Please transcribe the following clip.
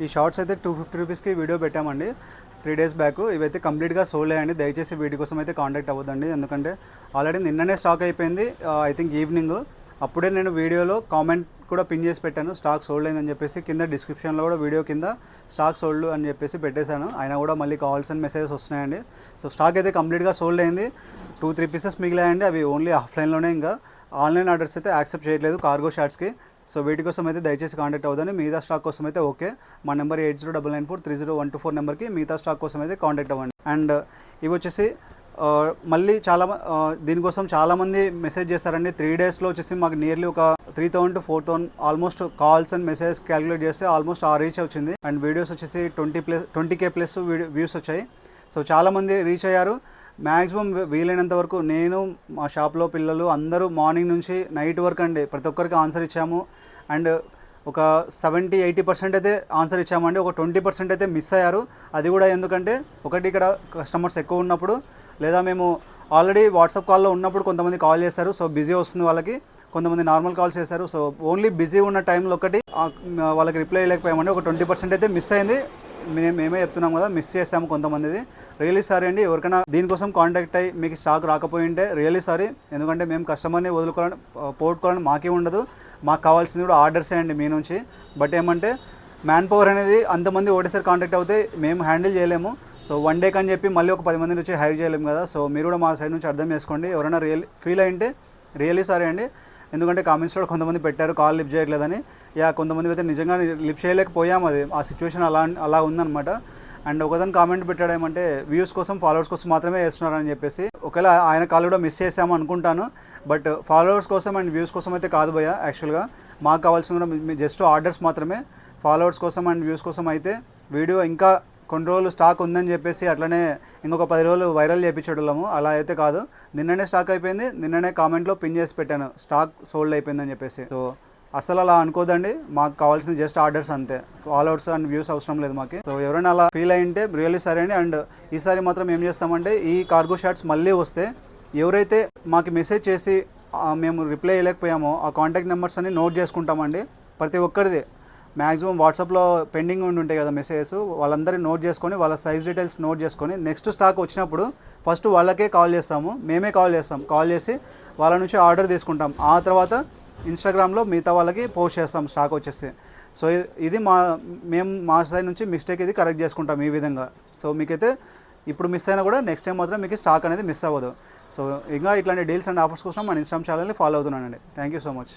ఈ షార్ట్స్ అయితే 250 రూపీస్కి వీడియో పెట్టామండి 3 డేస్ బ్యాక్. ఇవైతే కంప్లీట్గా సోల్డ్ అయ్యండి. దయచేసి వీటి కోసం అయితే కాంటాక్ట్ అవ్వద్దండి, ఎందుకంటే ఆల్రెడీ నిన్ననే స్టాక్ అయిపోయింది. ఐ థింక్ ఈవినింగ్ అప్పుడే నేను వీడియోలో కామెంట్ కూడా పిన్ చేసి పెట్టాను, స్టాక్ సోల్డ్ అయిందని చెప్పేసి. కింద డిస్క్రిప్షన్లో కూడా వీడియో కింద స్టాక్ సోల్డ్ అని చెప్పేసి పెట్టేశాను. అయినా కూడా మళ్ళీ కాల్స్ అండ్ మెసేజెస్ వస్తున్నాయండి. సో స్టాక్ అయితే కంప్లీట్గా సోల్డ్ అయింది. 2-3 పీసెస్ మిగిలాయండి. అవి ఓన్లీ ఆఫ్లైన్లోనే, ఇంకా ఆన్లైన్ ఆర్డర్స్ అయితే యాక్సెప్ట్ చేయట్లేదు కార్గో షార్ట్స్కి. సో వీటి కోసం అయితే దయచేసి కాంటాక్ట్ అవుతుంది. మిగతా స్టాక్ కోసం అయితే ఓకే, మా నెంబర్ 8099430124 నెంబర్కి మిగతా స్టాక్ కోసం అయితే కాంటాక్ట్ అవ్వండి. అండ్ ఇవి వచ్చేసి మళ్ళీ దీనికోసం చాలామంది మెసేజ్ చేస్తారండి. 3 డేస్లో వచ్చేసి మాకు నియర్లీ ఒక 3000 to 4000 almost calls and messages calculate చేస్తే ఆల్మోస్ట్ ఆ రీచ్ వచ్చింది. అండ్ వీడియోస్ వచ్చేసి 20K ప్లస్ వ్యూస్ వచ్చాయి. సో చాలామంది రీచ్ అయ్యారు. మ్యాక్సిమం వీలైనంత వరకు నేను, మా షాప్లో పిల్లలు అందరూ మార్నింగ్ నుంచి నైట్ వరకు అండి ప్రతి ఒక్కరికి ఆన్సర్ ఇచ్చాము. అండ్ ఒక 70-80% అయితే ఆన్సర్ ఇచ్చామండి. ఒక 20% అయితే మిస్ అయ్యారు. అది కూడా ఎందుకంటే ఒకటి ఇక్కడ కస్టమర్స్ ఎక్కువ ఉన్నప్పుడు, లేదా మేము ఆల్రెడీ వాట్సాప్ కాల్లో ఉన్నప్పుడు కొంతమంది కాల్ చేశారు. సో బిజీ వస్తుంది వాళ్ళకి, కొంతమంది నార్మల్ కాల్స్ చేశారు. సో ఓన్లీ బిజీ ఉన్న టైంలో ఒకటి వాళ్ళకి రిప్లై ఇవ్వలేకపోయామండి. ఒక 20% అయితే మిస్ అయింది. మేమే చెప్తున్నాం కదా, మిస్ చేసాము కొంతమందిది. రియల్లీ సారీ అండి. ఎవరికైనా దీనికోసం కాంటాక్ట్ అయ్యి మీకు స్టాక్ రాకపోయి ఉంటే రియల్లీ సారీ, ఎందుకంటే మేము కస్టమర్ని పోగొట్టుకోవాలని మాకే ఉండదు. మాకు కావాల్సింది కూడా ఆర్డర్సే అండి మీ నుంచి. బట్ ఏమంటే మ్యాన్ పవర్ అనేది అంతమంది ఒకటేసారి కాంటాక్ట్ అవుతే మేము హ్యాండిల్ చేయలేము. సో 1 డే అని చెప్పి మళ్ళీ ఒక 10 మంది నుంచి హైర్ చేయలేము కదా. సో మీరు కూడా మా సైడ్ నుంచి అర్థం చేసుకోండి. ఎవరైనా ఫీల్ అయ్యింటే రియల్లీ సారీ అండి. ఎందుకంటే కామెంట్స్లో కొంతమంది పెట్టారు కాల్ లిఫ్ట్ చేయట్లేదని. కొంతమంది అయితే నిజంగా లిఫ్ట్ చేయలేకపోయాము. అది ఆ సిచ్యువేషన్ అలా ఉందన్నమాట. అండ్ ఒకదాని కామెంట్ పెట్టాడు ఏమంటే వ్యూస్ కోసం ఫాలోవర్స్ కోసం మాత్రమే చేస్తున్నారని చెప్పేసి. ఒకవేళ ఆయన కాల్ కూడా మిస్ చేసాము అనుకుంటాను. బట్ ఫాలోవర్స్ కోసం అండ్ వ్యూస్ కోసం అయితే కాదు భయ్య. యాక్చువల్గా మాకు కావాల్సింది కూడా జస్ట్ ఆర్డర్స్ మాత్రమే. ఫాలోవర్స్ కోసం అండ్ వ్యూస్ కోసం అయితే వీడియో ఇంకా కొన్ని రోజులు స్టాక్ ఉందని చెప్పేసి అట్లనే ఇంకొక 10 రోజులు వైరల్ చేయించడము అలా అయితే కాదు. నిన్ననే స్టాక్ అయిపోయింది. నిన్ననే కామెంట్లో పిన్ చేసి పెట్టాను స్టాక్ సోల్డ్ అయిపోయిందని చెప్పేసి. సో అసలు అలా అనుకోదండి. మాకు కావాల్సింది జస్ట్ ఆర్డర్స్ అంతే. ఫాలోవర్స్ అండ్ వ్యూస్ అవసరం లేదు మాకు. సో ఎవరైనా అలా ఫీల్ అయ్యింటే రియల్లీ సరే అండి. అండ్ ఈసారి మాత్రం ఏం చేస్తామంటే ఈ కార్గో షార్ట్స్ మళ్ళీ వస్తే ఎవరైతే మాకు మెసేజ్ చేసి మేము రిప్లై ఇవ్వలేకపోయామో ఆ కాంటాక్ట్ నెంబర్స్ అన్ని నోట్ చేసుకుంటామండి. ప్రతి ఒక్కరిది మ్యాక్సిమం వాట్సాప్లో పెండింగ్ ఉంటాయి కదా మెసేజెస్, వాళ్ళందరినీ నోట్ చేసుకొని వాళ్ళ సైజ్ డీటెయిల్స్ నోట్ చేసుకొని నెక్స్ట్ స్టాక్ వచ్చినప్పుడు ఫస్ట్ వాళ్ళకే కాల్ చేస్తాము. మేమే కాల్ చేసి వాళ్ళ నుంచి ఆర్డర్ తీసుకుంటాం. ఆ తర్వాత ఇన్స్టాగ్రామ్లో మిగతా వాళ్ళకి పోస్ట్ చేస్తాం స్టాక్ వచ్చేసి. సో ఇది మేము మా సైడ్ నుంచి మిస్టేక్ ఇది కరెక్ట్ చేసుకుంటాం ఈ విధంగా. సో మీకైతే ఇప్పుడు మిస్ అయినా కూడా నెక్స్ట్ టైం మాత్రం మీకు స్టాక్ అనేది మిస్ అవ్వదు. సో ఇంకా ఇట్లాంటి డీల్స్ అండ్ ఆఫర్స్ కోసం మన ఇన్స్టాగ్రామ్ ఛానల్ని ఫాలో అవుతున్నానండి. Thank you so much.